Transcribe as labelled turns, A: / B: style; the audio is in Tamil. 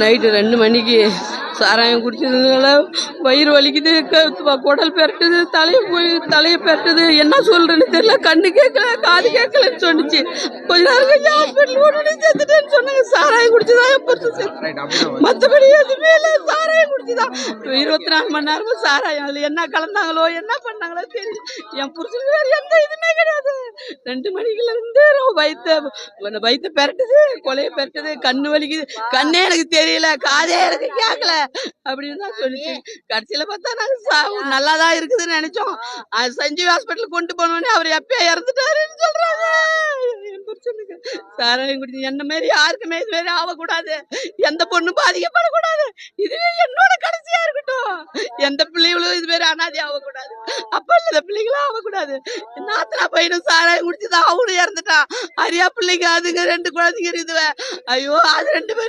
A: நைட்டு 2 மணிக்கு சாராயம் குடிச்சதுனால வயிறு வலிக்குது, குடல் பெரட்டுது, தலையை பெரட்டுது. என்ன சொல்றேன்னு தெரியல. கண்ணு கேட்கல, காது கேட்கலன்னு சொன்னுச்சு. கொஞ்ச நேரம் கழிச்சு ஹாஸ்பிட்டல் உடனே செத்துட்டேன்னு சொன்னாங்க. சாராயம் குடிச்சுதான் என் புருஷன் செத்து. மற்றபடி எதுவுமே இல்லை, சாராயம் குடிச்சுதான். 24 மணி நேரமும் சாராயம். அதுல என்ன கலந்தாங்களோ என்ன பண்ணாங்களோ தெரியல. என் புருஷனுக்கு வேற எந்த இதுவுமே கிடையாது. 2 மணிக்குல இருந்து வயிற்று பெரட்டுது, கொலையை பெரட்டுது, கண்ணு வலிக்குது. கண்ணே எனக்கு தெரியல, காதே எனக்கு கேட்கல அப்படின்னு தான் சொல்லிச்சு. கடைசியில பார்த்தா நாங்க நல்லாதான் இருக்குதுன்னு நினைச்சோம். அது சஞ்சீவ் ஹாஸ்பிட்டல் கொண்டு போனோடனே அவர் எப்பயே இறந்துட்டாருன்னு சொல்றாங்க. என் புருஷனுக்கு சாராயம் குடிச்சு என்ன மாரி யாருக்குமே இது மாரி ஆகக்கூடாது. எந்த பொண்ணும் பாதிக்கப்படக்கூடாது. இதுவே என்னோட கடைசியா இருக்கட்டும். எந்த பிள்ளைகளும் இது மாரி அனாதி ஆகக்கூடாது. அப்ப இல்லாத பிள்ளைகளும் ஆகக்கூடாது. நாத்தனா பையனும் சாராயம் குடிச்சுதான் அவனும் இறந்துட்டான். அரியா பிள்ளைங்க அதுங்க 2 குழந்தைங்க இருக்குது. ஐயோ, அது 2 பேரும்